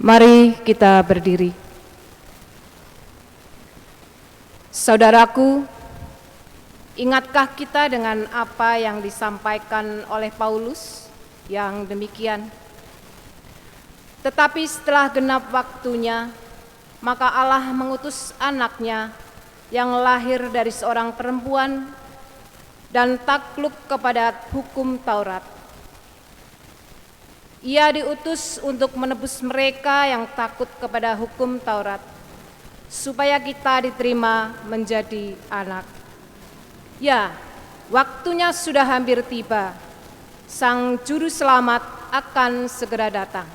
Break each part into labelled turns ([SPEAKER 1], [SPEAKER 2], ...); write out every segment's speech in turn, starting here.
[SPEAKER 1] Mari kita berdiri. Saudaraku, ingatkah kita dengan apa yang disampaikan oleh Paulus yang demikian? Tetapi setelah genap waktunya, maka Allah mengutus anaknya yang lahir dari seorang perempuan dan takluk kepada hukum Taurat. Ia diutus untuk menebus mereka yang takut kepada hukum Taurat, supaya kita diterima menjadi anak. Ya, waktunya sudah hampir tiba. Sang Juru Selamat akan segera datang.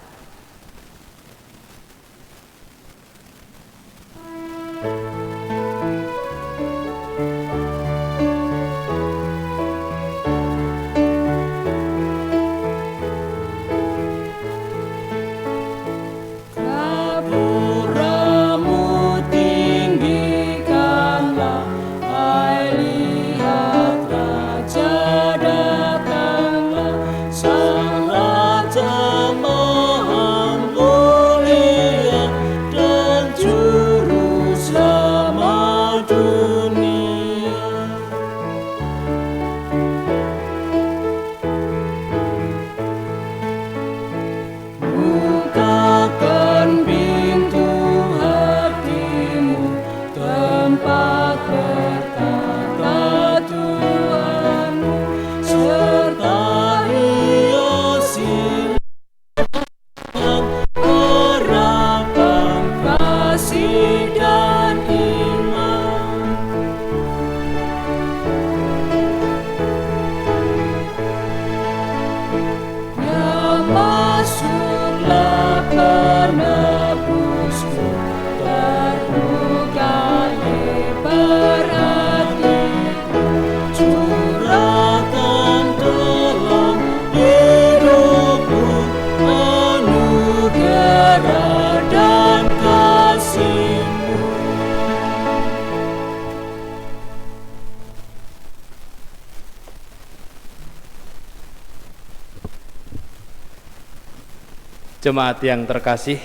[SPEAKER 2] Jemaat yang terkasih,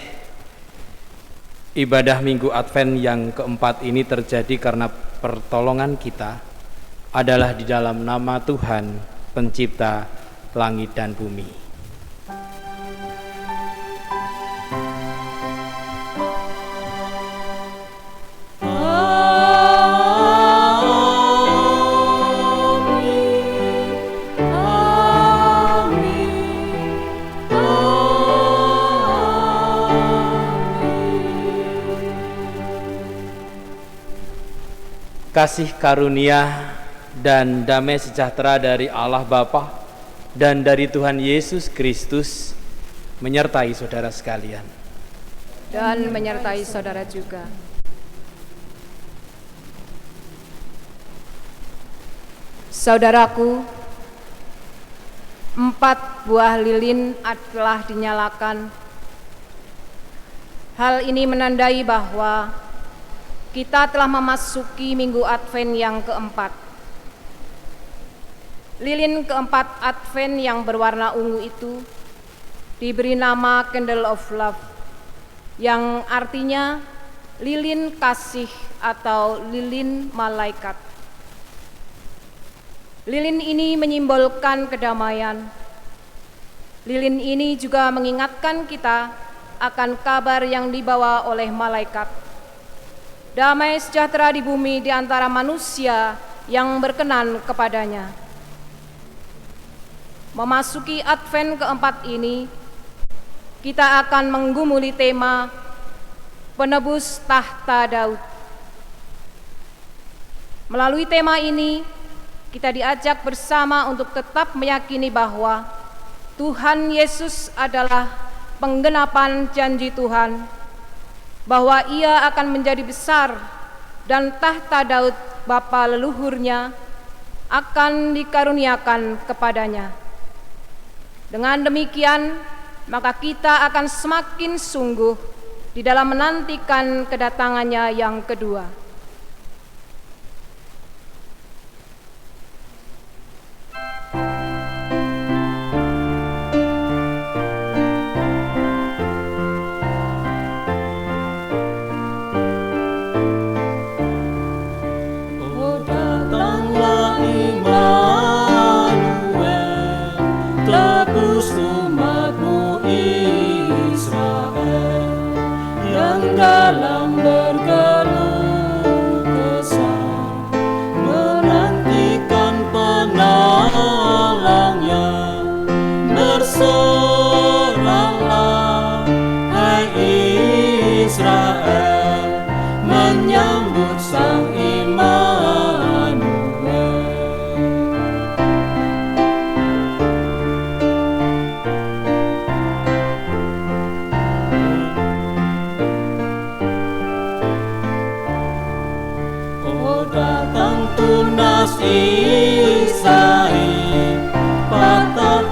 [SPEAKER 2] ibadah Minggu Advent yang keempat ini terjadi karena pertolongan kita adalah di dalam nama Tuhan, Pencipta langit dan bumi. Kasih karunia dan damai sejahtera dari Allah Bapa dan dari Tuhan Yesus Kristus menyertai saudara sekalian.
[SPEAKER 1] Dan menyertai saudara juga. Saudaraku, 4 buah lilin telah dinyalakan. Hal ini menandai bahwa kita telah memasuki Minggu Advent yang keempat. Lilin keempat Advent yang berwarna ungu itu diberi nama Candle of Love, yang artinya lilin kasih atau lilin malaikat. Lilin ini menyimbolkan kedamaian. Lilin ini juga mengingatkan kita akan kabar yang dibawa oleh malaikat. Damai sejahtera di bumi di antara manusia yang berkenan kepadanya. Memasuki Advent keempat ini, kita akan menggumuli tema Penebus Tahta Daud. Melalui tema ini, kita diajak bersama untuk tetap meyakini bahwa Tuhan Yesus adalah penggenapan janji Tuhan, bahwa ia akan menjadi besar dan tahta Daud bapa leluhurnya akan dikaruniakan kepadanya. Dengan demikian, maka kita akan semakin sungguh di dalam menantikan kedatangannya yang kedua.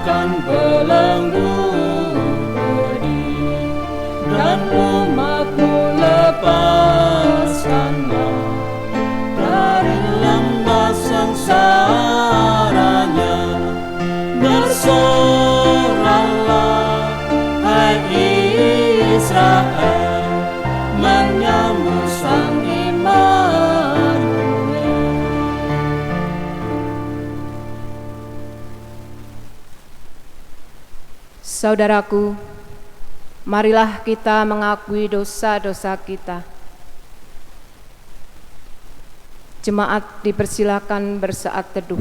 [SPEAKER 3] dan belenggu pedih, dan umatmu lepaskanlah dari lembah sengsaranya. Bersoraklah, hai Israel, menyambut Sang Immanuel.
[SPEAKER 1] Saudaraku, marilah kita mengakui dosa-dosa kita. Jemaat dipersilakan bersaat teduh.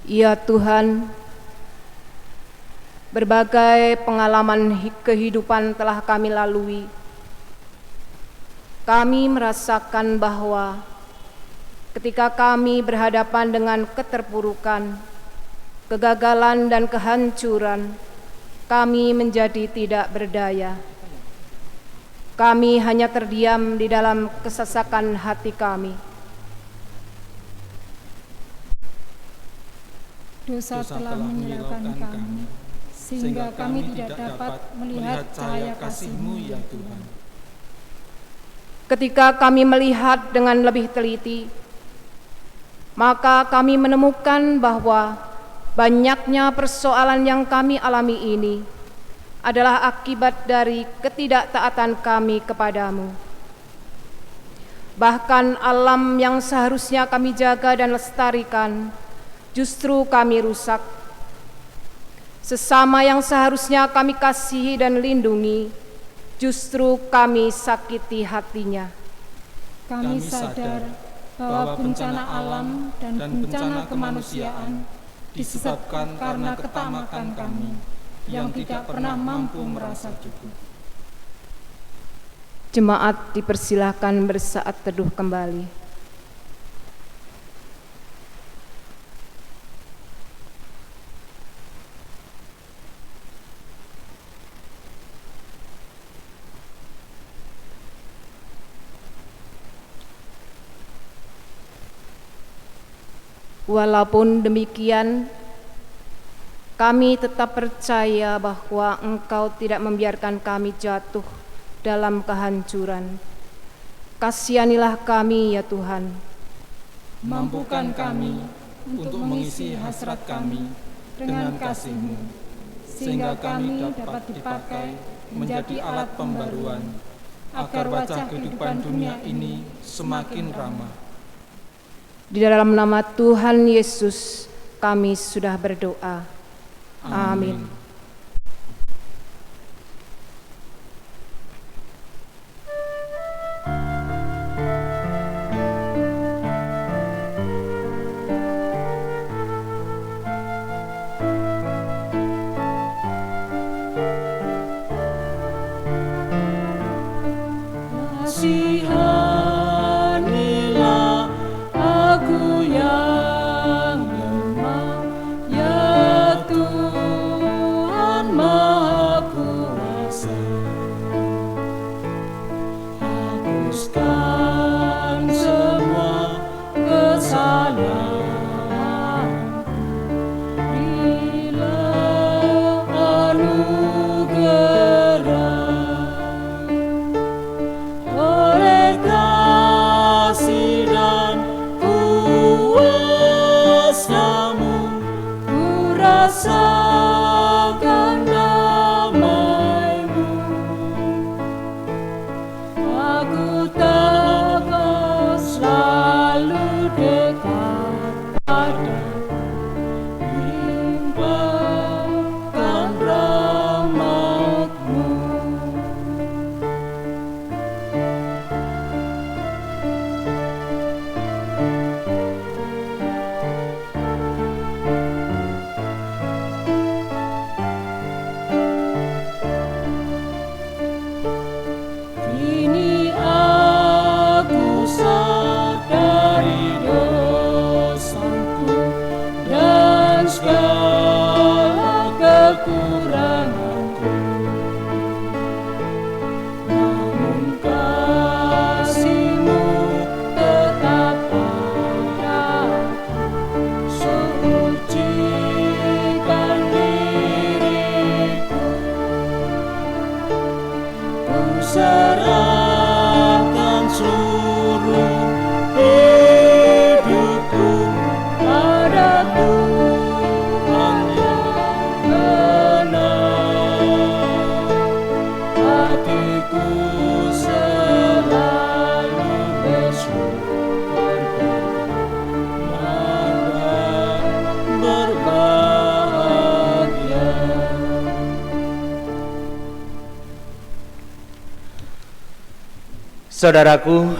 [SPEAKER 1] Ya Tuhan, berbagai pengalaman kehidupan telah kami lalui. Kami merasakan bahwa ketika kami berhadapan dengan keterpurukan, kegagalan dan kehancuran, kami menjadi tidak berdaya. Kami hanya terdiam di dalam kesesakan hati kami.
[SPEAKER 4] Dosa telah menyilaukan kami, sehingga kami tidak dapat melihat cahaya kasih-Mu, ya Tuhan.
[SPEAKER 1] Ketika kami melihat dengan lebih teliti, maka kami menemukan bahwa banyaknya persoalan yang kami alami ini adalah akibat dari ketidaktaatan kami kepadamu. Bahkan alam yang seharusnya kami jaga dan lestarikan, justru kami rusak. Sesama yang seharusnya kami kasihi dan lindungi, justru kami sakiti hatinya.
[SPEAKER 4] Kami sadar bahwa bencana alam dan bencana kemanusiaan disebabkan karena ketamakan kami yang tidak pernah mampu merasa cukup.
[SPEAKER 1] Jemaat dipersilahkan bersaat teduh kembali. Walaupun demikian, kami tetap percaya bahwa Engkau tidak membiarkan kami jatuh dalam kehancuran. Kasihanilah kami, ya Tuhan.
[SPEAKER 4] Mampukan kami untuk mengisi hasrat kami dengan kasih-Mu, sehingga kami dapat dipakai menjadi alat pembaruan, agar wajah kehidupan dunia ini semakin ramah.
[SPEAKER 1] Di dalam nama Tuhan Yesus kami sudah berdoa. Amin.
[SPEAKER 3] Kasihanilah aku yang lemah, ya Tuhan Maha Kuasa. Hapuskan semua kesalahan, berilah anugerah. Oleh kasih dan kuasa-Mu, ku rasakan damai-Mu. Aku dapat selalu dekat padamu, limpahkan rahmat-Mu. Kini aku sadari dosa
[SPEAKER 2] Saudaraku,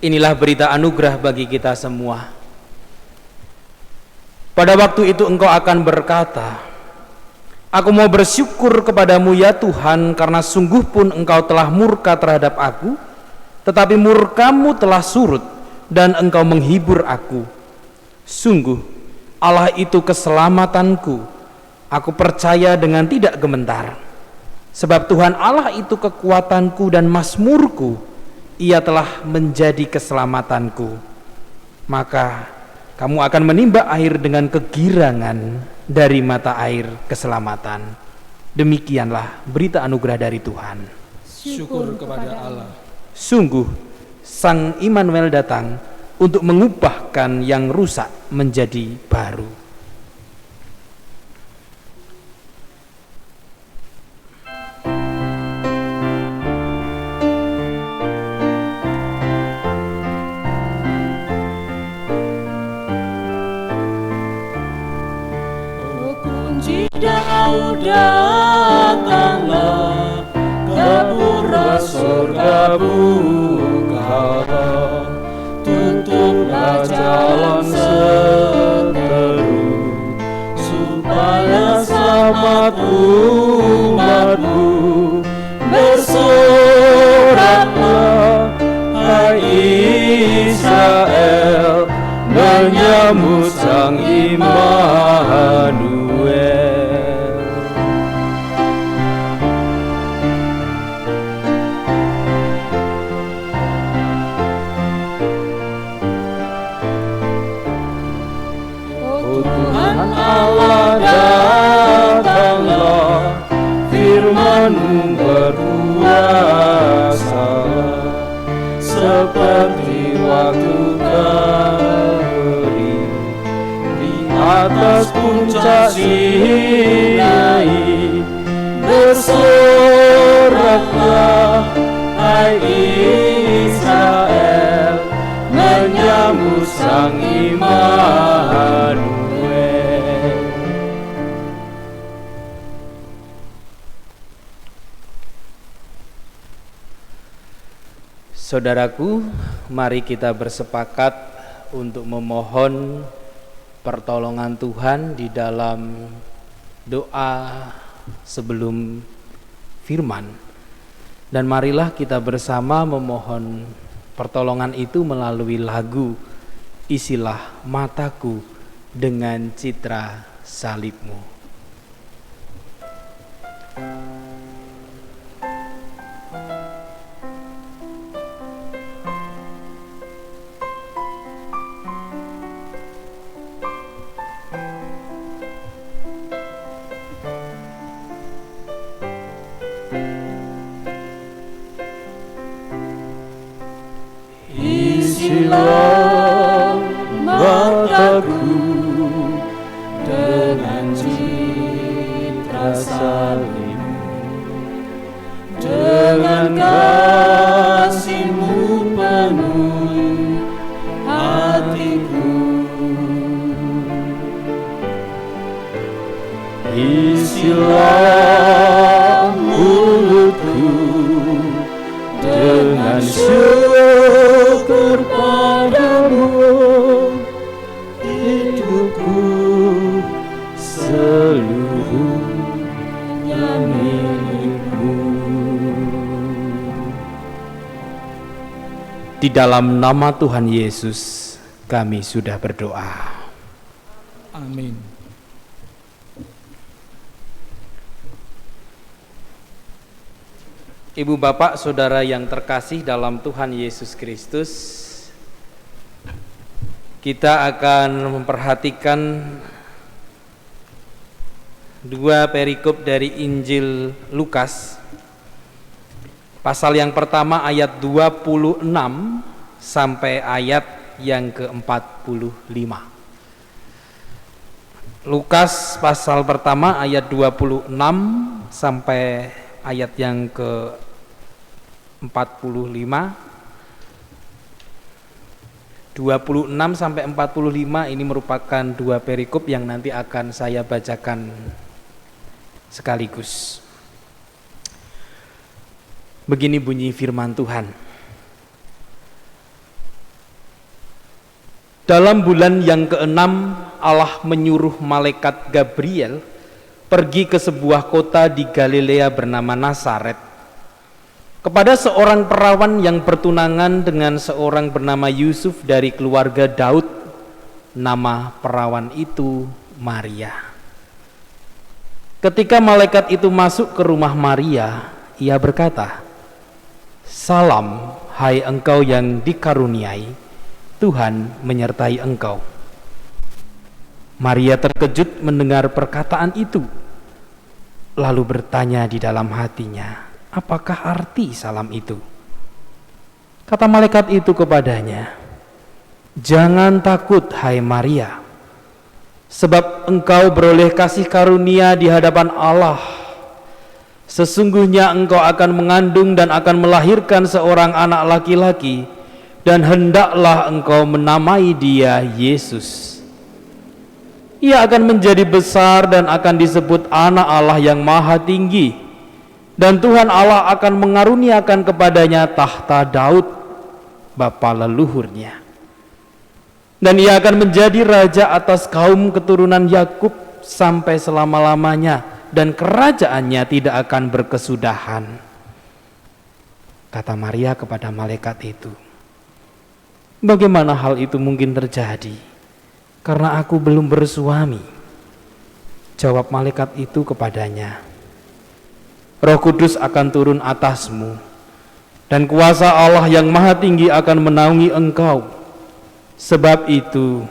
[SPEAKER 2] inilah berita anugerah bagi kita semua. Pada waktu itu engkau akan berkata, aku mau bersyukur kepadamu ya Tuhan, karena sungguh pun engkau telah murka terhadap aku, tetapi murkamu telah surut dan engkau menghibur aku. Sungguh Allah itu keselamatanku, aku percaya dengan tidak gementar. Sebab Tuhan Allah itu kekuatanku dan mazmurku, Ia telah menjadi keselamatanku. Maka kamu akan menimba air dengan kegirangan dari mata air keselamatan. Demikianlah berita anugerah dari Tuhan.
[SPEAKER 4] Syukur kepada Allah.
[SPEAKER 2] Sungguh Sang Immanuel datang untuk mengubahkan yang rusak menjadi baru.
[SPEAKER 3] Daud datanglah, gapura surga bukalah, tutuplah jalan seteru, supaya selamat umatmu. Bersoraklah, hai Israel, menyambut Sang Immanuel. Allah datanglah, firman-Mu berkuasa, seperti waktu kering di atas puncak Sinai. Bersoraklah, hai Israel, menyambut Sang Immanuel.
[SPEAKER 2] Saudaraku, mari kita bersepakat untuk memohon pertolongan Tuhan di dalam doa sebelum firman. Dan marilah kita bersama memohon pertolongan itu melalui lagu Isilah Mataku dengan Citra Salib-Mu.
[SPEAKER 3] Isilah mataku dengan citra salib-Mu, dengan kasih-Mu penuh hatiku. Isilah mulutku dengan syukur padamu, hidupku seluruhnya milik-Mu.
[SPEAKER 2] Di dalam nama Tuhan Yesus kami sudah berdoa.
[SPEAKER 4] Amin.
[SPEAKER 2] Ibu bapak saudara yang terkasih dalam Tuhan Yesus Kristus, kita akan memperhatikan dua perikop dari Injil Lukas. Pasal yang pertama ayat 26 sampai ayat yang ke-45. Lukas pasal pertama ayat 26 sampai ayat yang ke-45. 26 sampai 45 ini merupakan dua perikop yang nanti akan saya bacakan sekaligus. Begini bunyi firman Tuhan. Dalam bulan yang keenam, Allah menyuruh malaikat Gabriel pergi ke sebuah kota di Galilea bernama Nazaret, kepada seorang perawan yang bertunangan dengan seorang bernama Yusuf dari keluarga Daud. Nama perawan itu Maria. Ketika malaikat itu masuk ke rumah Maria, ia berkata, "Salam, hai engkau yang dikaruniai, Tuhan menyertai engkau." Maria terkejut mendengar perkataan itu, lalu bertanya di dalam hatinya, apakah arti salam itu? Kata malaikat itu kepadanya, "Jangan takut, hai Maria, sebab engkau beroleh kasih karunia di hadapan Allah. Sesungguhnya engkau akan mengandung dan akan melahirkan seorang anak laki-laki, dan hendaklah engkau menamai dia Yesus. Ia akan menjadi besar dan akan disebut anak Allah yang maha tinggi, dan Tuhan Allah akan mengaruniakan kepadanya tahta Daud, bapa leluhurnya. Dan ia akan menjadi raja atas kaum keturunan Yakub sampai selama-lamanya, dan kerajaannya tidak akan berkesudahan." Kata Maria kepada malaikat itu, "Bagaimana hal itu mungkin terjadi? Karena aku belum bersuami." Jawab malaikat itu kepadanya, "Roh Kudus akan turun atasmu, dan kuasa Allah yang maha tinggi akan menaungi engkau. Sebab itu,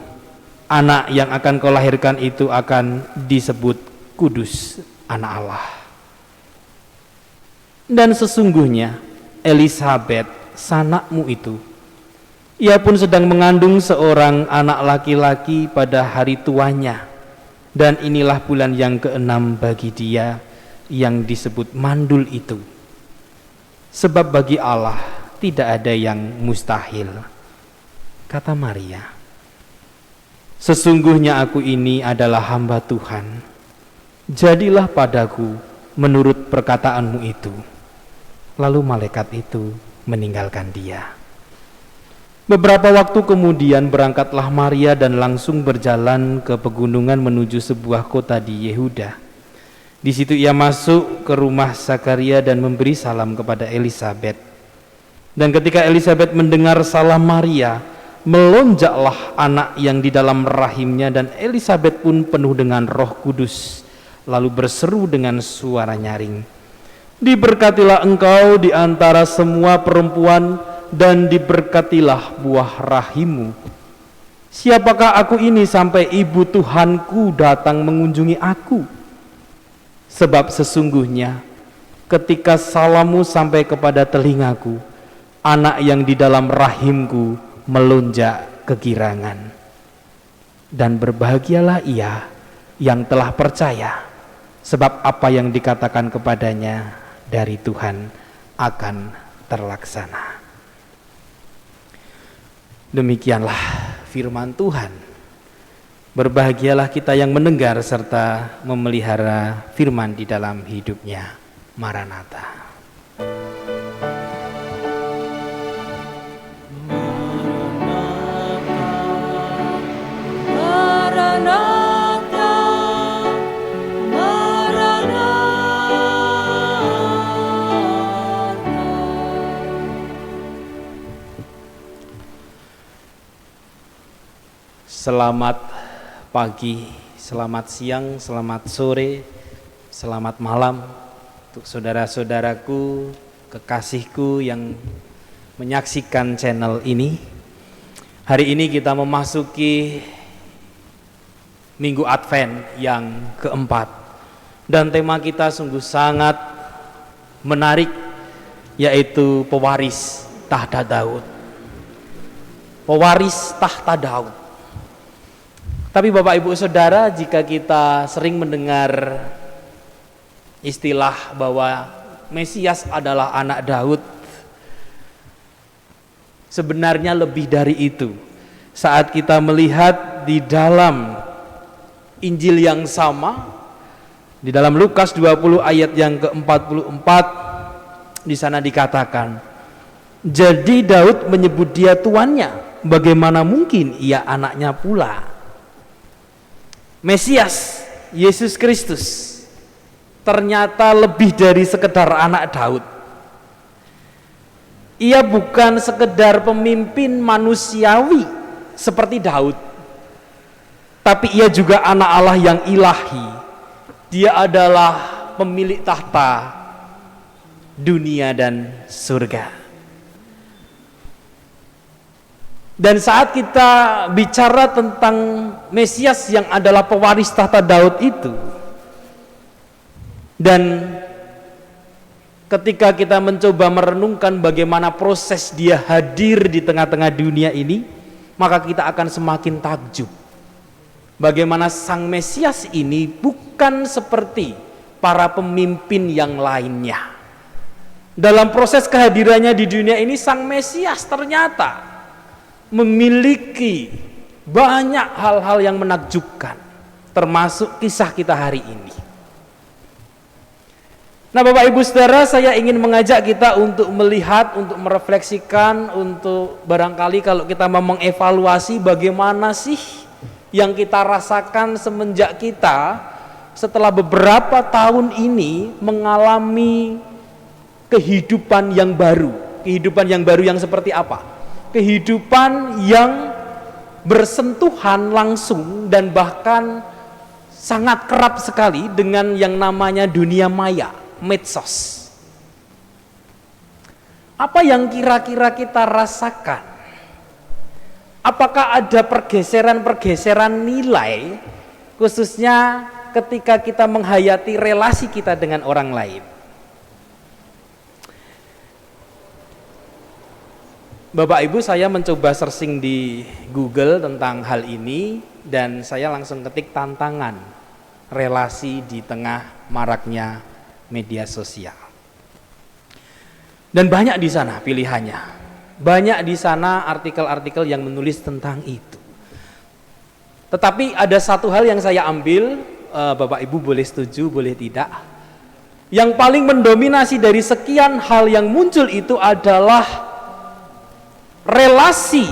[SPEAKER 2] anak yang akan kau lahirkan itu akan disebut kudus, anak Allah. Dan sesungguhnya Elisabet, sanakmu itu, ia pun sedang mengandung seorang anak laki-laki pada hari tuanya, dan inilah bulan yang keenam bagi dia yang disebut mandul itu. Sebab bagi Allah tidak ada yang mustahil." Kata Maria, "Sesungguhnya aku ini adalah hamba Tuhan. Jadilah padaku menurut perkataanmu itu." Lalu malaikat itu meninggalkan dia. Beberapa waktu kemudian berangkatlah Maria dan langsung berjalan ke pegunungan menuju sebuah kota di Yehuda. Di situ ia masuk ke rumah Zakaria dan memberi salam kepada Elisabet. Dan ketika Elisabet mendengar salam Maria, melonjaklah anak yang di dalam rahimnya, dan Elisabet pun penuh dengan Roh Kudus, lalu berseru dengan suara nyaring, "Diberkatilah engkau di antara semua perempuan, dan diberkatilah buah rahimmu. Siapakah aku ini sampai ibu Tuhanku datang mengunjungi aku? Sebab sesungguhnya ketika salammu sampai kepada telingaku, anak yang di dalam rahimku melonjak kegirangan. Dan berbahagialah ia yang telah percaya, sebab apa yang dikatakan kepadanya dari Tuhan akan terlaksana." Demikianlah firman Tuhan. Berbahagialah kita yang mendengar serta memelihara firman di dalam hidupnya. Maranatha. Selamat pagi, selamat siang, selamat sore, selamat malam untuk saudara-saudaraku, kekasihku yang menyaksikan channel ini. Hari ini kita memasuki Minggu Advent yang keempat, dan tema kita sungguh sangat menarik, yaitu pewaris tahta Daud. Pewaris tahta Daud. Tapi Bapak Ibu Saudara, jika kita sering mendengar istilah bahwa Mesias adalah anak Daud, sebenarnya lebih dari itu. Saat kita melihat di dalam Injil yang sama, di dalam Lukas 20 ayat yang ke-44, di sana dikatakan, "Jadi Daud menyebut dia tuannya, bagaimana mungkin ia anaknya pula? Mesias, Yesus Kristus, ternyata lebih dari sekedar anak Daud. Ia bukan sekedar pemimpin manusiawi seperti Daud, tapi ia juga anak Allah yang ilahi. Dia adalah pemilik tahta dunia dan surga. Dan saat kita bicara tentang Mesias yang adalah pewaris tahta Daud itu, dan ketika kita mencoba merenungkan bagaimana proses dia hadir di tengah-tengah dunia ini, maka kita akan semakin takjub bagaimana Sang Mesias ini bukan seperti para pemimpin yang lainnya. Dalam proses kehadirannya di dunia ini, Sang Mesias ternyata memiliki banyak hal-hal yang menakjubkan, termasuk kisah kita hari ini. Nah, Bapak Ibu Saudara, saya ingin mengajak kita untuk melihat, untuk merefleksikan, untuk barangkali kalau kita mau mengevaluasi bagaimana sih yang kita rasakan semenjak kita setelah beberapa tahun ini mengalami kehidupan yang baru. Kehidupan yang baru yang seperti apa? Kehidupan yang bersentuhan langsung dan bahkan sangat kerap sekali dengan yang namanya dunia maya, medsos. Apa yang kira-kira kita rasakan? Apakah ada pergeseran-pergeseran nilai, khususnya ketika kita menghayati relasi kita dengan orang lain? Bapak Ibu, saya mencoba searching di Google tentang hal ini dan saya langsung ketik tantangan relasi di tengah maraknya media sosial. Dan banyak di sana pilihannya. Banyak di sana artikel-artikel yang menulis tentang itu. Tetapi ada satu hal yang saya ambil, Bapak Ibu boleh setuju, boleh tidak. Yang paling mendominasi dari sekian hal yang muncul itu adalah relasi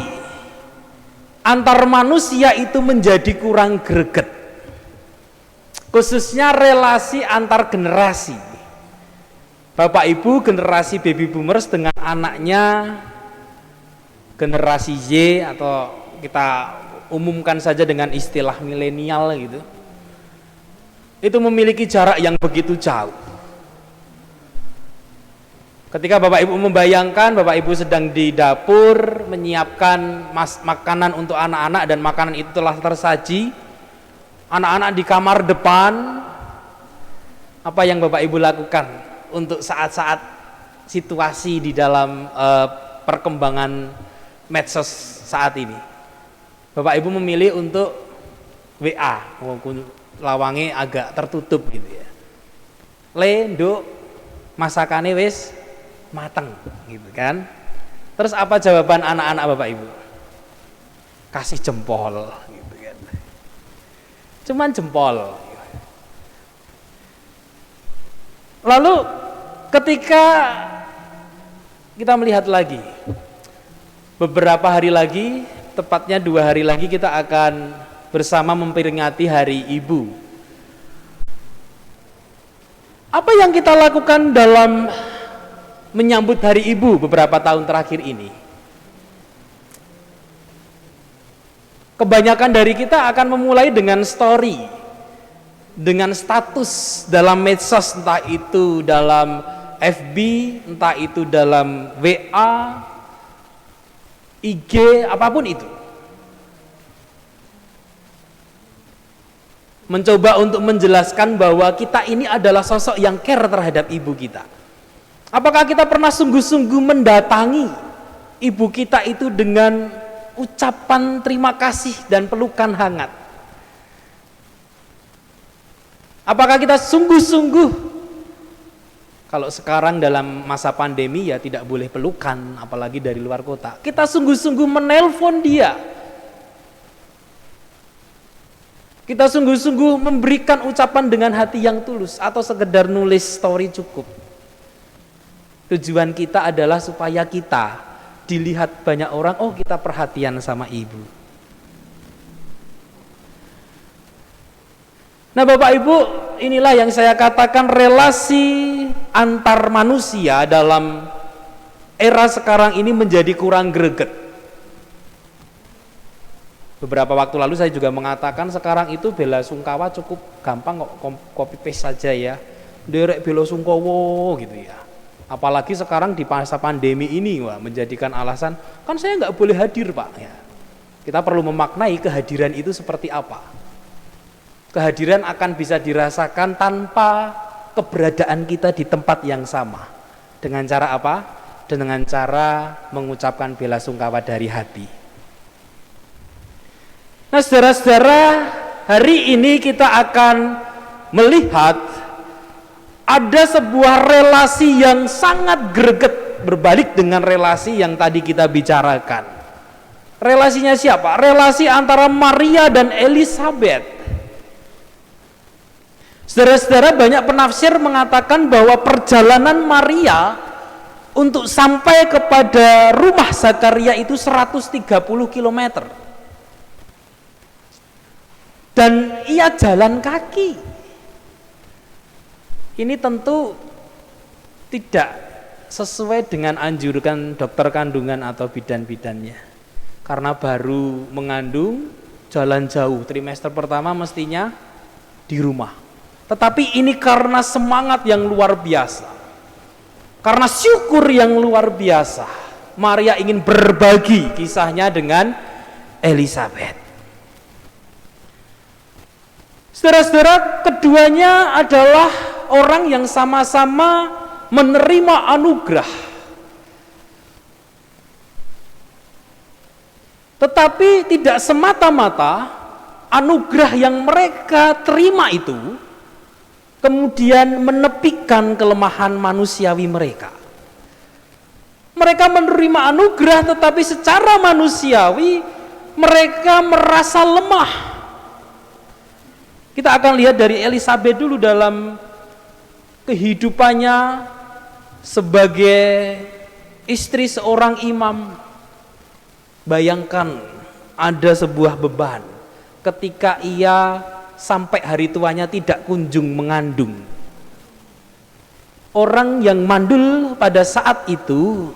[SPEAKER 2] antar manusia itu menjadi kurang greget, khususnya relasi antar generasi. Bapak Ibu, generasi baby boomers dengan anaknya generasi Y, atau kita umumkan saja dengan istilah milenial gitu, itu memiliki jarak yang begitu jauh. Ketika Bapak Ibu membayangkan Bapak Ibu sedang di dapur menyiapkan makanan untuk anak-anak dan makanan itu telah tersaji, anak-anak di kamar depan, apa yang Bapak Ibu lakukan untuk saat-saat situasi di dalam perkembangan medsos saat ini? Bapak Ibu memilih untuk WA, lawange agak tertutup gitu ya. Nduk, masakane wis mateng gitu kan. Terus apa jawaban anak-anak Bapak Ibu? Kasih jempol gitu kan. Cuman jempol. Lalu ketika kita melihat lagi, beberapa hari lagi, tepatnya 2 hari lagi kita akan bersama memperingati Hari Ibu. Apa yang kita lakukan dalam menyambut Hari Ibu beberapa tahun terakhir ini? Kebanyakan dari kita akan memulai dengan story, dengan status dalam medsos, entah itu dalam FB, entah itu dalam WA, IG, apapun itu. Mencoba untuk menjelaskan bahwa kita ini adalah sosok yang care terhadap ibu kita. Apakah kita pernah sungguh-sungguh mendatangi ibu kita itu dengan ucapan terima kasih dan pelukan hangat? Apakah kita sungguh-sungguh, kalau sekarang dalam masa pandemi ya tidak boleh pelukan, apalagi dari luar kota, kita sungguh-sungguh menelpon dia, kita sungguh-sungguh memberikan ucapan dengan hati yang tulus, atau sekedar nulis story cukup? Tujuan kita adalah supaya kita dilihat banyak orang, oh kita perhatian sama ibu. Nah Bapak Ibu, inilah yang saya katakan relasi antar manusia dalam era sekarang ini menjadi kurang greget. Beberapa waktu lalu saya juga mengatakan sekarang itu bela sungkawa cukup gampang kok, copy paste saja ya. Derek bela sungkawa gitu ya. Apalagi sekarang di masa pandemi ini menjadikan alasan, kan saya nggak boleh hadir Pak ya. Kita perlu memaknai kehadiran itu seperti apa. Kehadiran akan bisa dirasakan tanpa keberadaan kita di tempat yang sama. Dengan cara apa? Dengan cara mengucapkan bela sungkawa dari hati. Nah saudara-saudara, hari ini kita akan melihat ada sebuah relasi yang sangat greget berbalik dengan relasi yang tadi kita bicarakan. Relasinya siapa? Relasi antara Maria dan Elizabeth. Saudara-saudara, banyak penafsir mengatakan bahwa perjalanan Maria untuk sampai kepada rumah Zakaria itu 130 km. Dan ia jalan kaki. Ini tentu tidak sesuai dengan anjuran dokter kandungan atau bidan-bidannya. Karena baru mengandung, jalan jauh, trimester pertama mestinya di rumah. Tetapi ini karena semangat yang luar biasa, karena syukur yang luar biasa, Maria ingin berbagi kisahnya dengan Elizabeth. Saudara-saudara, keduanya adalah orang yang sama-sama menerima anugerah. Tetapi tidak semata-mata anugerah yang mereka terima itu kemudian menepikan kelemahan manusiawi mereka. Mereka menerima anugerah tetapi secara manusiawi mereka merasa lemah. Kita akan lihat dari Elizabeth dulu dalam kehidupannya sebagai istri seorang imam. Bayangkan ada sebuah beban ketika ia sampai hari tuanya tidak kunjung mengandung. Orang yang mandul pada saat itu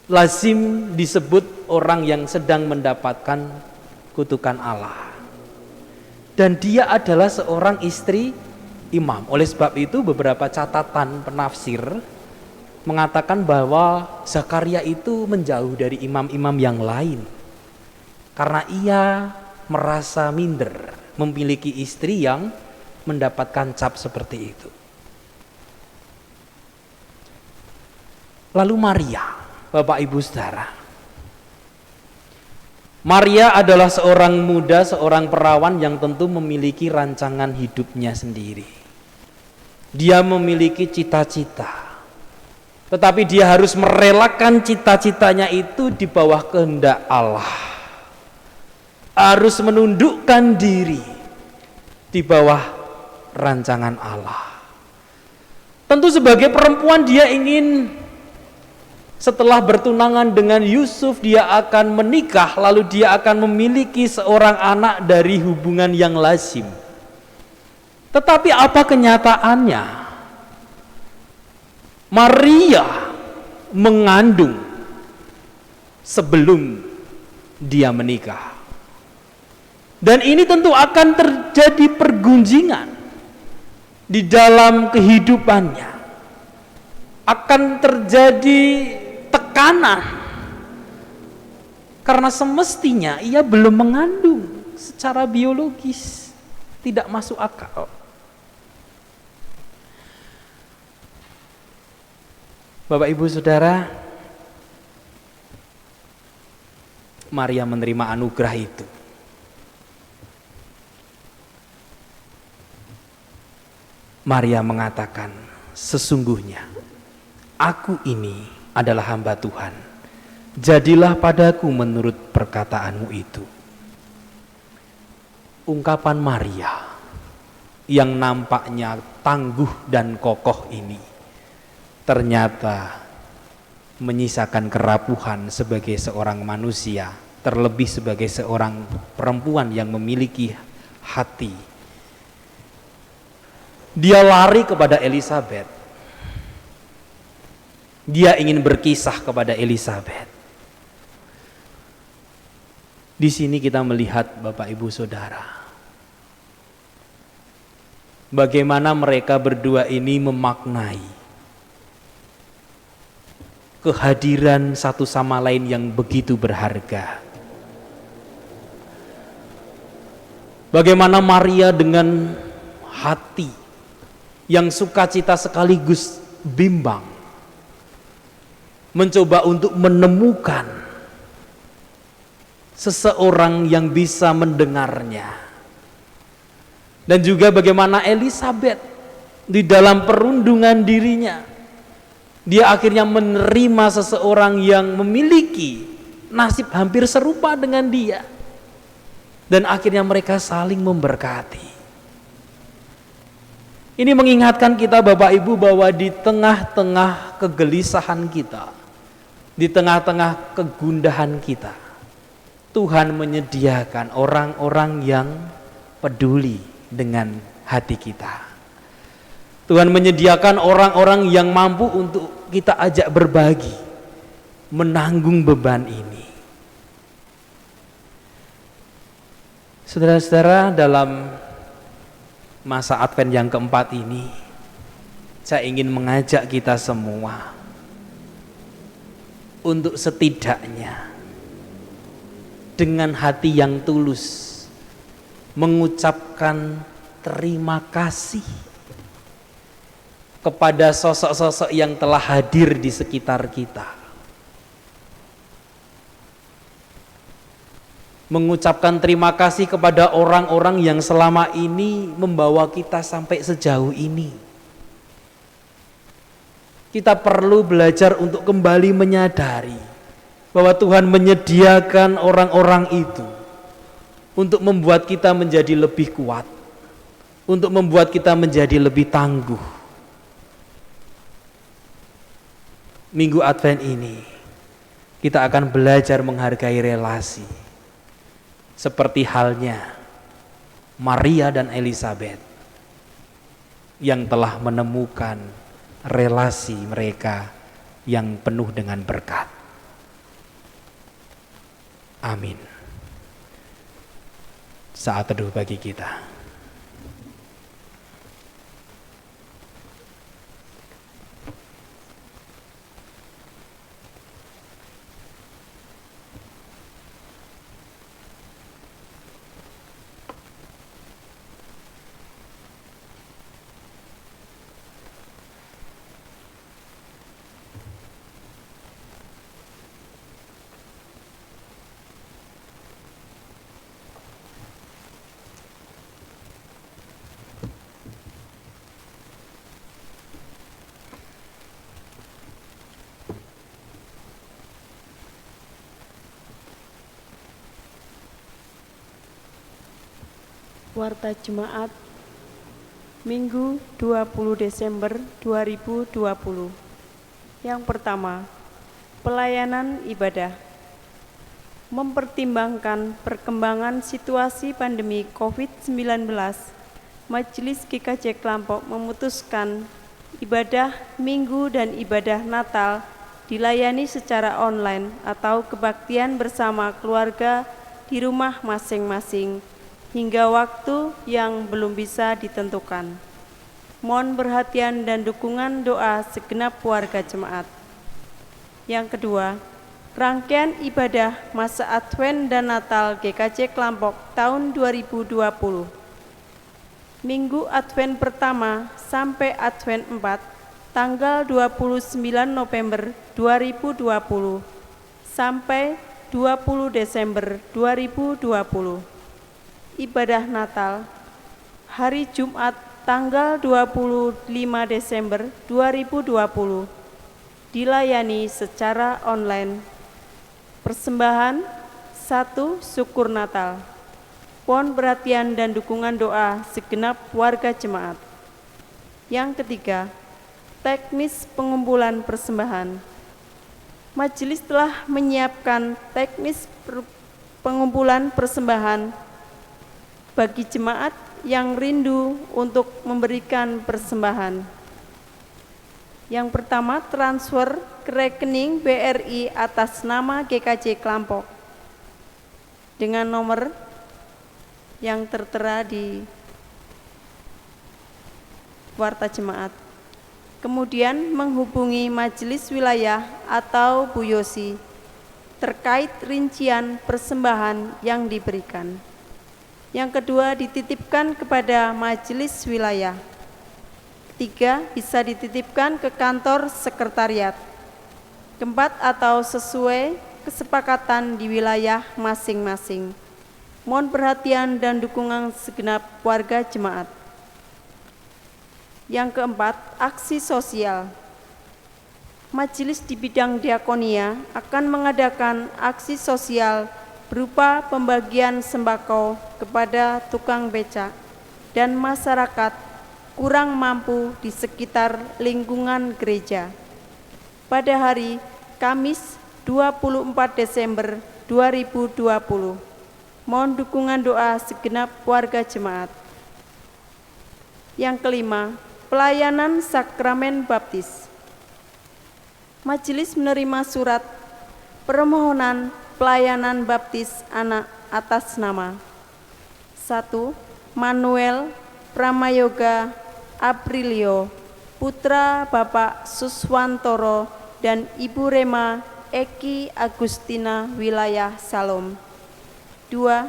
[SPEAKER 2] lazim disebut orang yang sedang mendapatkan kutukan Allah. Dan dia adalah seorang istri imam. Oleh sebab itu beberapa catatan penafsir mengatakan bahwa Zakaria itu menjauh dari imam-imam yang lain. Karena ia merasa minder memiliki istri yang mendapatkan cap seperti itu. Lalu Maria, Bapak Ibu Saudara. Maria adalah seorang muda, seorang perawan yang tentu memiliki rancangan hidupnya sendiri. Dia memiliki cita-cita. Tetapi dia harus merelakan cita-citanya itu di bawah kehendak Allah. Harus menundukkan diri di bawah rancangan Allah. Tentu sebagai perempuan dia ingin setelah bertunangan dengan Yusuf dia akan menikah, lalu dia akan memiliki seorang anak dari hubungan yang lazim. Tetapi apa kenyataannya? Maria mengandung sebelum dia menikah. Dan ini tentu akan terjadi pergunjingan di dalam kehidupannya. Akan terjadi tekanan karena semestinya ia belum mengandung secara biologis, tidak masuk akal. Bapak Ibu Saudara, Maria menerima anugerah itu. Maria mengatakan, sesungguhnya aku ini adalah hamba Tuhan. Jadilah padaku menurut perkataanmu itu. Ungkapan Maria yang nampaknya tangguh dan kokoh ini ternyata menyisakan kerapuhan sebagai seorang manusia, terlebih sebagai seorang perempuan yang memiliki hati. Dia lari kepada Elisabet. Dia ingin berkisah kepada Elisabet. Di sini kita melihat Bapak Ibu Saudara, bagaimana mereka berdua ini memaknai kehadiran satu sama lain yang begitu berharga. Bagaimana Maria dengan hati yang sukacita sekaligus bimbang mencoba untuk menemukan seseorang yang bisa mendengarnya. Dan juga bagaimana Elisabet di dalam perundungan dirinya, dia akhirnya menerima seseorang yang memiliki nasib hampir serupa dengan dia. Dan akhirnya mereka saling memberkati. Ini mengingatkan kita Bapak Ibu bahwa di tengah-tengah kegelisahan kita, di tengah-tengah kegundahan kita, Tuhan menyediakan orang-orang yang peduli dengan hati kita. Tuhan menyediakan orang-orang yang mampu untuk kita ajak berbagi, menanggung beban ini. Saudara-saudara, dalam masa Advent yang keempat ini, saya ingin mengajak kita semua untuk setidaknya dengan hati yang tulus mengucapkan terima kasih kepada sosok-sosok yang telah hadir di sekitar kita. Mengucapkan terima kasih kepada orang-orang yang selama ini membawa kita sampai sejauh ini. Kita perlu belajar untuk kembali menyadari bahwa Tuhan menyediakan orang-orang itu untuk membuat kita menjadi lebih kuat, untuk membuat kita menjadi lebih tangguh. Minggu Advent ini kita akan belajar menghargai relasi. Seperti halnya Maria dan Elisabet yang telah menemukan relasi mereka yang penuh dengan berkat. Amin. Saat teduh bagi kita.
[SPEAKER 5] Warta Jemaat Minggu 20 Desember 2020. Yang pertama, pelayanan ibadah. Mempertimbangkan perkembangan situasi pandemi COVID-19, Majelis GKJ Klampok memutuskan ibadah Minggu dan ibadah Natal dilayani secara online atau kebaktian bersama keluarga di rumah masing-masing hingga waktu yang belum bisa ditentukan. Mohon perhatian dan dukungan doa segenap warga jemaat. Yang kedua, rangkaian ibadah masa Advent dan Natal GKJ Klampok tahun 2020. Minggu Advent pertama sampai Advent 4, tanggal 29 November 2020 sampai 20 Desember 2020. Ibadah Natal hari Jumat tanggal 25 Desember 2020 dilayani secara online. Persembahan 1. Syukur Natal. Mohon perhatian dan dukungan doa segenap warga jemaat. Yang ketiga, Teknis pengumpulan persembahan. Majelis telah menyiapkan teknis pengumpulan persembahan bagi jemaat yang rindu untuk memberikan persembahan. Yang pertama, transfer ke rekening BRI atas nama GKJ Klampok dengan nomor yang tertera di warta jemaat. Kemudian menghubungi majelis wilayah atau Bu Yosi terkait rincian persembahan yang diberikan. Yang kedua, dititipkan kepada majelis wilayah. Ketiga, bisa dititipkan ke kantor sekretariat. Keempat, atau sesuai kesepakatan di wilayah masing-masing. Mohon perhatian dan dukungan segenap warga jemaat. Yang keempat, aksi sosial. Majelis di bidang diakonia akan mengadakan aksi sosial berupa pembagian sembako kepada tukang becak dan masyarakat kurang mampu di sekitar lingkungan gereja pada hari Kamis 24 Desember 2020. Mohon dukungan doa segenap warga jemaat. Yang kelima, pelayanan sakramen baptis. Majelis menerima surat permohonan pelayanan baptis anak atas nama 1. Manuel Pramayoga Aprilio, putra Bapak Suswantoro dan Ibu Rema Eki Agustina wilayah Salom. 2.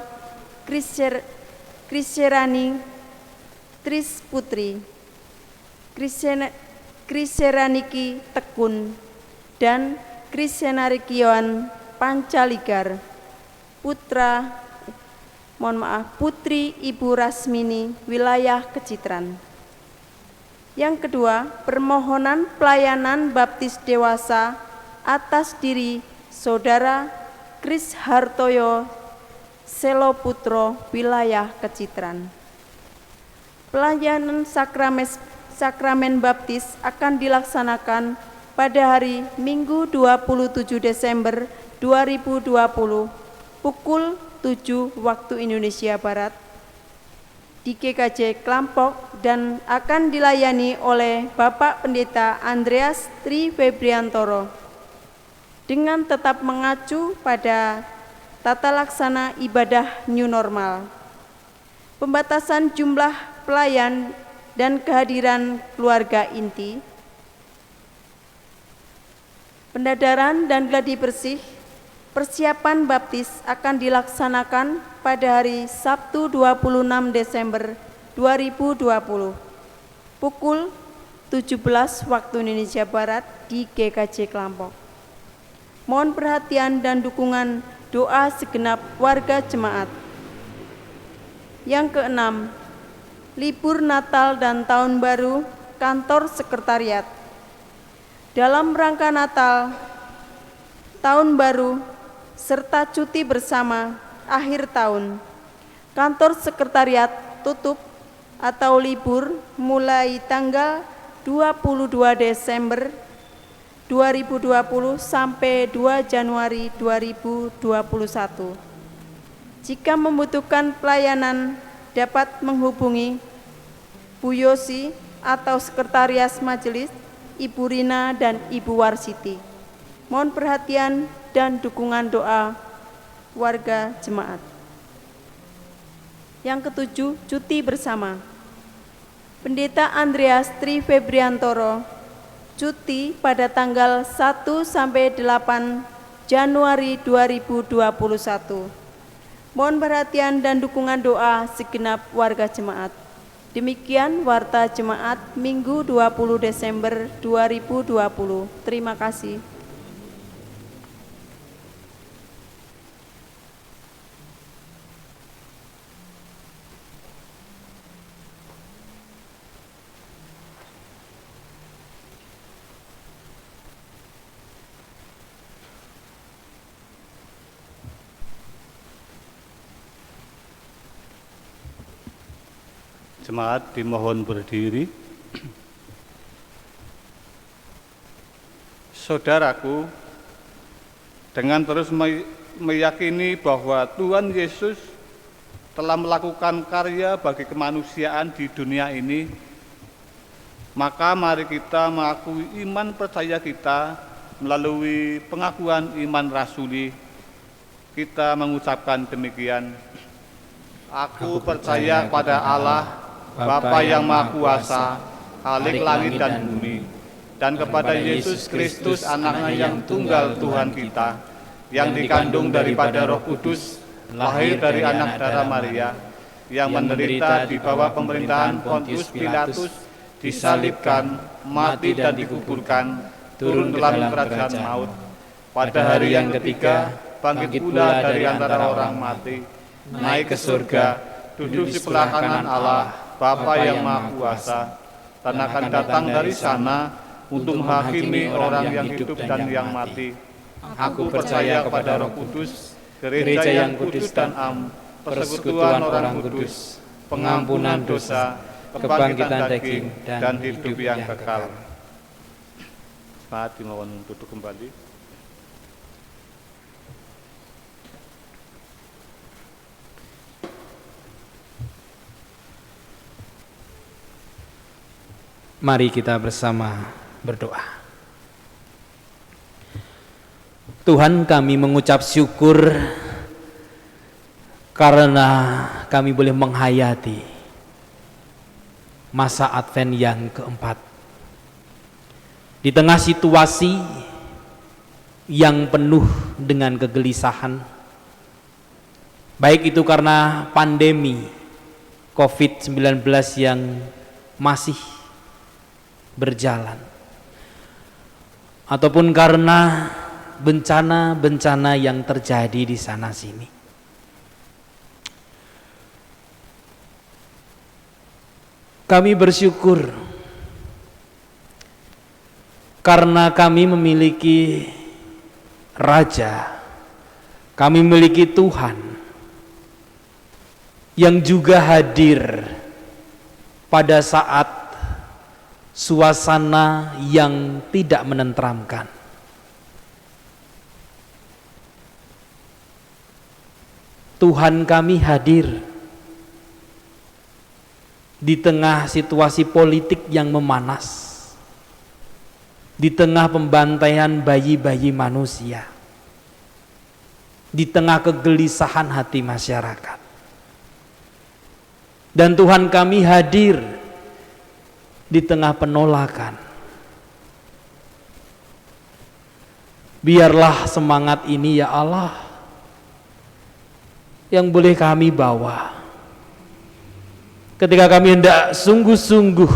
[SPEAKER 5] Krisherani Tris Putri, Krisheraniki Tekun dan Krishenarikion Pancaligar, Putri Ibu Rasmini wilayah Kecitran. Yang kedua, permohonan pelayanan baptis dewasa atas diri Saudara Kris Hartoyo Seloputro wilayah Kecitran. Pelayanan sakramen baptis akan dilaksanakan pada hari Minggu 27 Desember 2020 pukul 7 waktu Indonesia Barat di GKJ Klampok dan akan dilayani oleh Bapak Pendeta Andreas Tri Febriantoro dengan tetap mengacu pada tata laksana ibadah new normal. Pembatasan jumlah pelayan dan kehadiran keluarga inti, pendadaran dan gladi bersih. Persiapan baptis akan dilaksanakan pada hari Sabtu 26 Desember 2020 pukul 17 waktu Indonesia Barat di GKJ Klampok. Mohon perhatian dan dukungan doa segenap warga jemaat. Yang keenam, libur Natal dan Tahun Baru kantor sekretariat. Dalam rangka Natal, Tahun Baru, serta cuti bersama akhir tahun, kantor sekretariat tutup atau libur mulai tanggal 22 Desember 2020 sampai 2 Januari 2021. Jika membutuhkan pelayanan, dapat menghubungi Bu Yosi atau Sekretaris Majelis, Ibu Rina dan Ibu Warsiti. Mohon perhatian dan dukungan doa warga jemaat. Yang ketujuh, cuti bersama. Pendeta Andreas Tri Febriantoro cuti pada tanggal 1 sampai 8 Januari 2021. Mohon perhatian dan dukungan doa segenap warga jemaat. Demikian warta jemaat Minggu 20 Desember 2020. Terima kasih.
[SPEAKER 6] Jemaat dimohon berdiri. Saudaraku, dengan terus meyakini bahwa Tuhan Yesus telah melakukan karya bagi kemanusiaan di dunia ini, maka mari kita mengakui iman percaya kita melalui pengakuan iman rasuli. Kita mengucapkan demikian: Aku percaya pada Allah, Bapa yang Maha Kuasa, Khalik langit dan bumi, dan kepada Yesus Kristus, Anaknya yang tunggal Tuhan kita, yang dikandung daripada Roh Kudus, lahir dari anak darah Maria, yang menderita di bawah pemerintahan Pontius Pilatus, disalibkan, mati dan dikuburkan, turun ke dalam kerajaan maut. Pada hari yang ketiga, bangkit pula dari antara orang mati, naik ke surga, duduk di sebelah kanan Allah, Bapa yang Maha Kuasa, dan akan datang dari sana untuk menghakimi orang yang hidup dan yang mati. Aku percaya kepada Roh Kudus, gereja yang kudus dan am, persekutuan orang kudus, pengampunan dosa, kebangkitan daging, dan hidup yang kekal. Saat dimohon duduk kembali.
[SPEAKER 2] Mari kita bersama berdoa. Tuhan, kami mengucap syukur karena kami boleh menghayati masa Advent yang keempat. Di tengah situasi yang penuh dengan kegelisahan, baik itu karena pandemi COVID-19 yang masih berjalan, ataupun karena bencana-bencana yang terjadi di sana sini. Kami bersyukur karena kami memiliki Raja, kami memiliki Tuhan yang juga hadir pada saat suasana yang tidak menenteramkan. Tuhan kami hadir di tengah situasi politik yang memanas, di tengah pembantaian bayi-bayi manusia, di tengah kegelisahan hati masyarakat. Dan Tuhan kami hadir di tengah penolakan. Biarlah semangat ini, ya Allah, yang boleh kami bawa ketika kami hendak sungguh-sungguh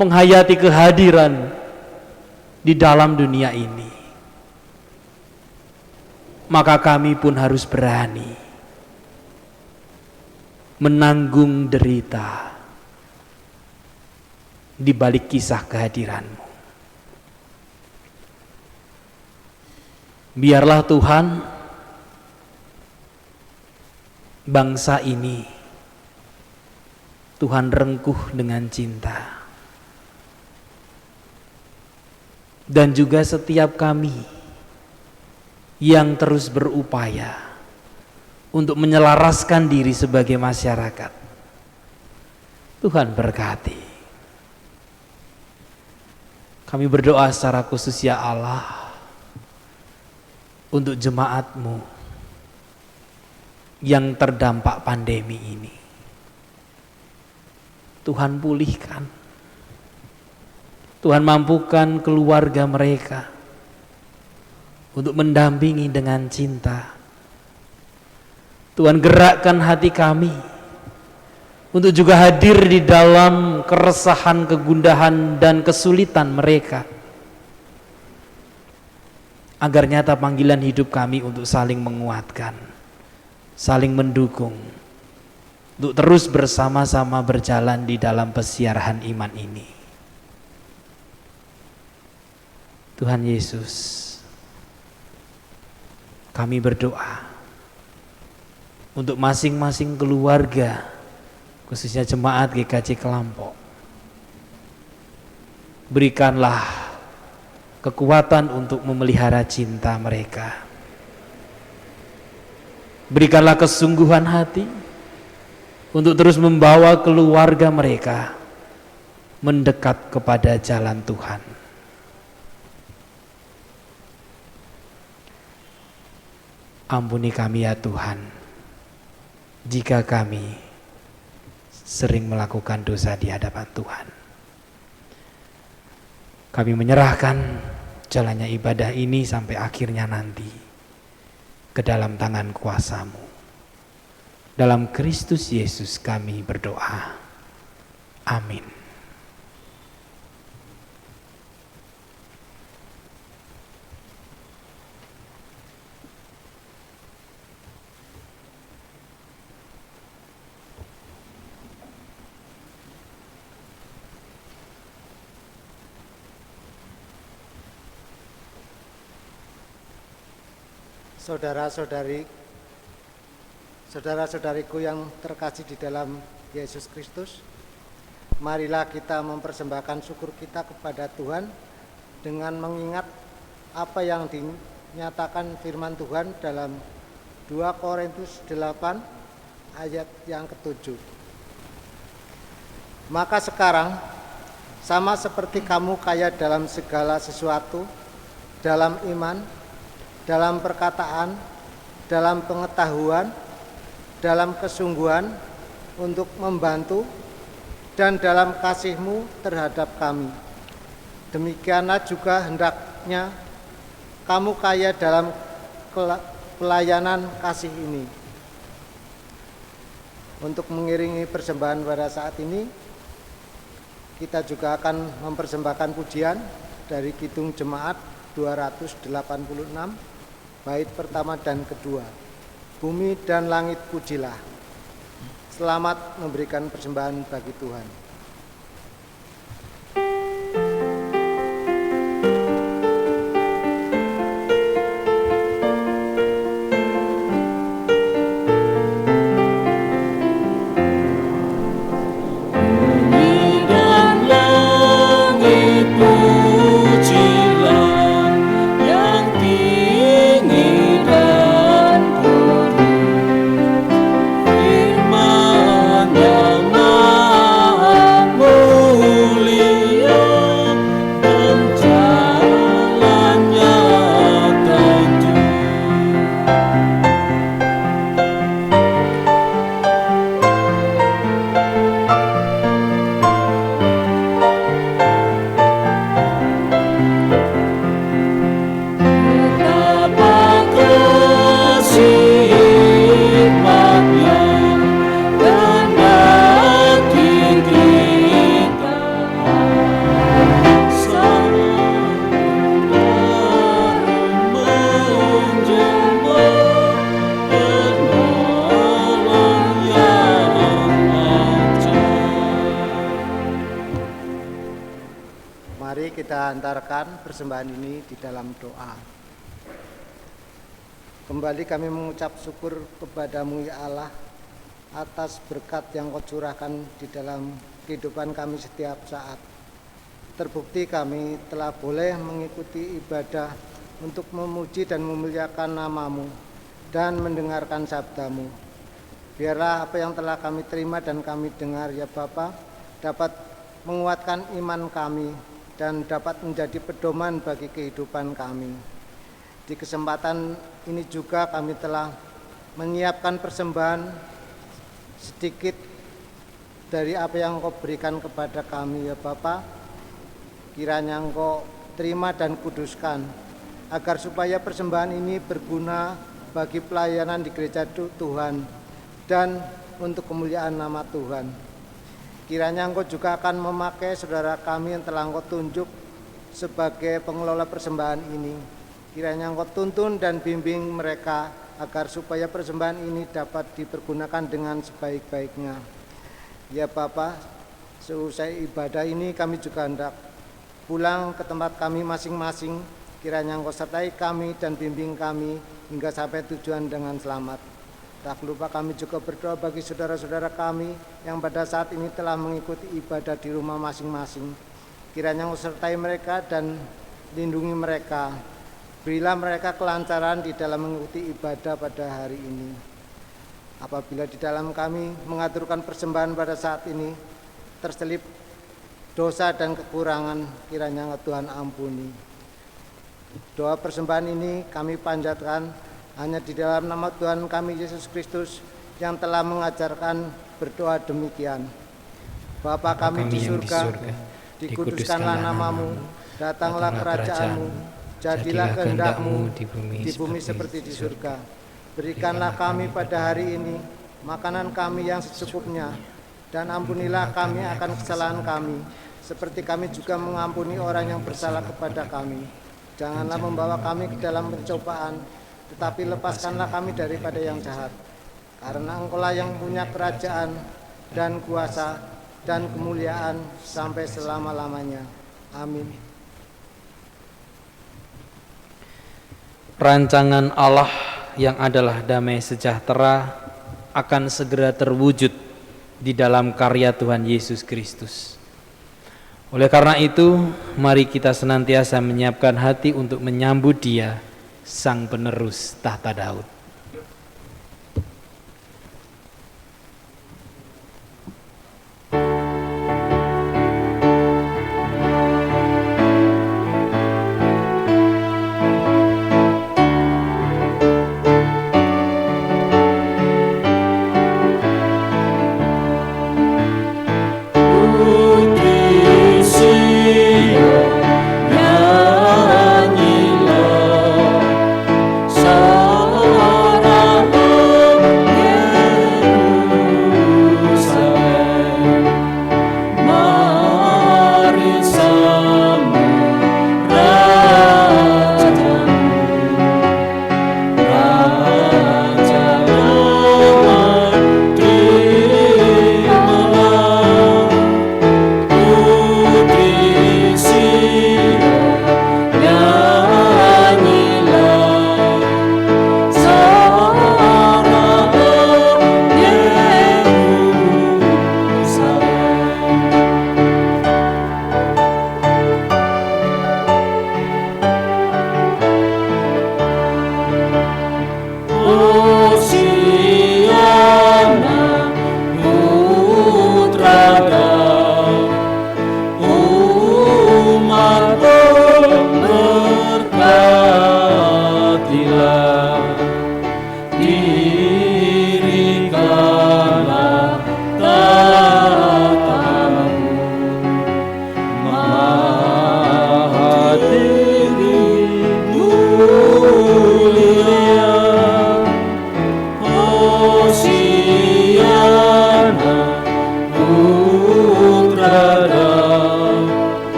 [SPEAKER 2] menghayati kehadiran di dalam dunia ini. Maka kami pun harus berani menanggung derita di balik kisah kehadiran-Mu. Biarlah Tuhan bangsa ini Tuhan rengkuh dengan cinta. Dan juga setiap kami yang terus berupaya untuk menyelaraskan diri sebagai masyarakat. Tuhan berkati. Kami berdoa secara khusus, ya Allah, untuk jemaat-Mu yang terdampak pandemi ini. Tuhan pulihkan, Tuhan mampukan keluarga mereka untuk mendampingi dengan cinta. Tuhan gerakkan hati kami untuk juga hadir di dalam keresahan, kegundahan, dan kesulitan mereka, agar nyata panggilan hidup kami untuk saling menguatkan, saling mendukung, untuk terus bersama-sama berjalan di dalam pesiarahan iman ini. Tuhan Yesus, kami berdoa untuk masing-masing keluarga, khususnya jemaat GKJ Kelampok. Berikanlah kekuatan untuk memelihara cinta mereka. Berikanlah kesungguhan hati untuk terus membawa keluarga mereka mendekat kepada jalan Tuhan. Ampuni kami ya Tuhan, jika kami sering melakukan dosa di hadapan Tuhan. Kami menyerahkan jalannya ibadah ini sampai akhirnya nanti ke dalam tangan kuasa-Mu. Dalam Kristus Yesus kami berdoa. Amin.
[SPEAKER 7] Saudara-saudariku yang terkasih di dalam Yesus Kristus, marilah kita mempersembahkan syukur kita kepada Tuhan dengan mengingat apa yang dinyatakan firman Tuhan dalam 2 Korintus 8 ayat yang ke-7. Maka sekarang, sama seperti kamu kaya dalam segala sesuatu, dalam iman, dalam perkataan, dalam pengetahuan, dalam kesungguhan untuk membantu, dan dalam kasih-Mu terhadap kami. Demikianlah juga hendaknya kamu kaya dalam pelayanan kasih ini. Untuk mengiringi persembahan pada saat ini, kita juga akan mempersembahkan pujian dari Kidung Jemaat 286, bait pertama dan kedua. Bumi dan langit pujilah. Selamat memberikan persembahan bagi Tuhan. Persembahan ini di dalam doa. Kembali kami mengucap syukur kepada-Mu ya Allah atas berkat yang Kau curahkan di dalam kehidupan kami setiap saat. Terbukti kami telah boleh mengikuti ibadah untuk memuji dan memuliakan nama-Mu dan mendengarkan sabda-Mu. Biarlah apa yang telah kami terima dan kami dengar ya Bapa dapat menguatkan iman kami dan dapat menjadi pedoman bagi kehidupan kami. Di kesempatan ini juga kami telah menyiapkan persembahan sedikit dari apa yang Engkau berikan kepada kami ya Bapa. Kiranya Engkau terima dan kuduskan, agar supaya persembahan ini berguna bagi pelayanan di gereja Tuhan dan untuk kemuliaan nama Tuhan. Kiranya Engkau juga akan memakai saudara kami yang telah Engkau tunjuk sebagai pengelola persembahan ini. Kiranya Engkau tuntun dan bimbing mereka agar supaya persembahan ini dapat dipergunakan dengan sebaik-baiknya. Ya Bapa, seusai ibadah ini kami juga hendak pulang ke tempat kami masing-masing. Kiranya Engkau sertai kami dan bimbing kami hingga sampai tujuan dengan selamat. Tak lupa kami juga berdoa bagi saudara-saudara kami yang pada saat ini telah mengikuti ibadah di rumah masing-masing. Kiranya Engkau sertai mereka dan lindungi mereka. Berilah mereka kelancaran di dalam mengikuti ibadah pada hari ini. Apabila di dalam kami mengaturkan persembahan pada saat ini terselip dosa dan kekurangan, kiranya Tuhan ampuni. Doa persembahan ini kami panjatkan hanya di dalam nama Tuhan kami Yesus Kristus yang telah mengajarkan berdoa demikian. Bapa kami di surga, dikuduskanlah namamu, datanglah kerajaanmu, jadilah kehendak-Mu di bumi seperti di surga. Berikanlah kami pada hari ini makanan kami yang secukupnya, dan ampunilah kami akan kesalahan kami, seperti kami juga mengampuni orang yang bersalah kepada kami. Janganlah membawa kami ke dalam pencobaan, tetapi lepaskanlah kami daripada yang jahat. Karena Engkau-lah yang punya kerajaan dan kuasa dan kemuliaan sampai selama-lamanya. Amin.
[SPEAKER 2] Rancangan Allah yang adalah damai sejahtera akan segera terwujud di dalam karya Tuhan Yesus Kristus. Oleh karena itu, mari kita senantiasa menyiapkan hati untuk menyambut Dia, Sang Penerus tahta Daud.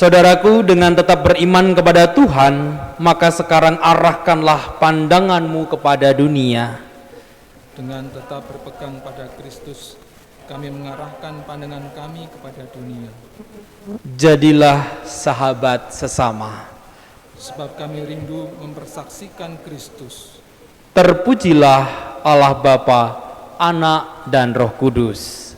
[SPEAKER 2] Saudaraku, dengan tetap beriman kepada Tuhan, maka sekarang arahkanlah pandanganmu kepada dunia.
[SPEAKER 3] Dengan tetap berpegang pada Kristus, kami mengarahkan pandangan kami kepada dunia.
[SPEAKER 2] Jadilah sahabat sesama.
[SPEAKER 3] Sebab kami rindu mempersaksikan Kristus.
[SPEAKER 2] Terpujilah Allah Bapa, Anak, dan Roh Kudus,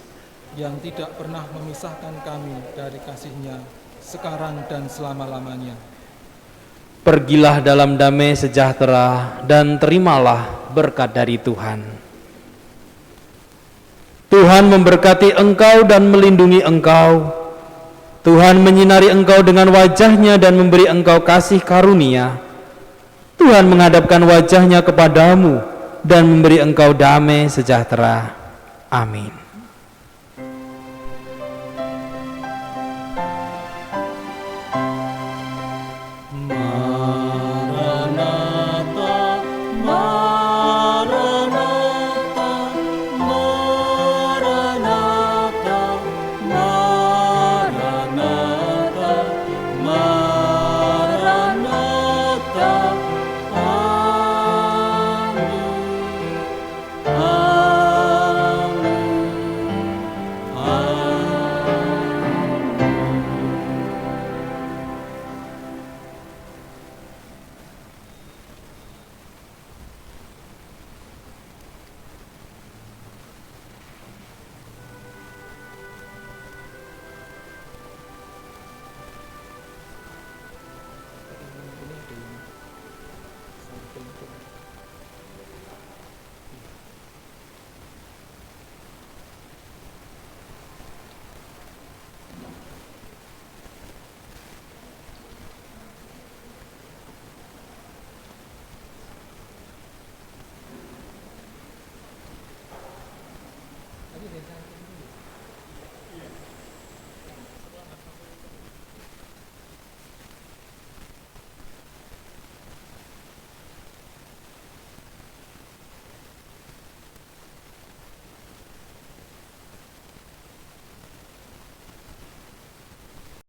[SPEAKER 3] yang tidak pernah memisahkan kami dari kasih-Nya sekarang dan selama-lamanya.
[SPEAKER 2] Pergilah dalam damai sejahtera dan terimalah berkat dari Tuhan. Tuhan memberkati engkau dan melindungi engkau. Tuhan menyinari engkau dengan wajah-Nya dan memberi engkau kasih karunia. Tuhan menghadapkan wajah-Nya kepadamu dan memberi engkau damai sejahtera. Amin.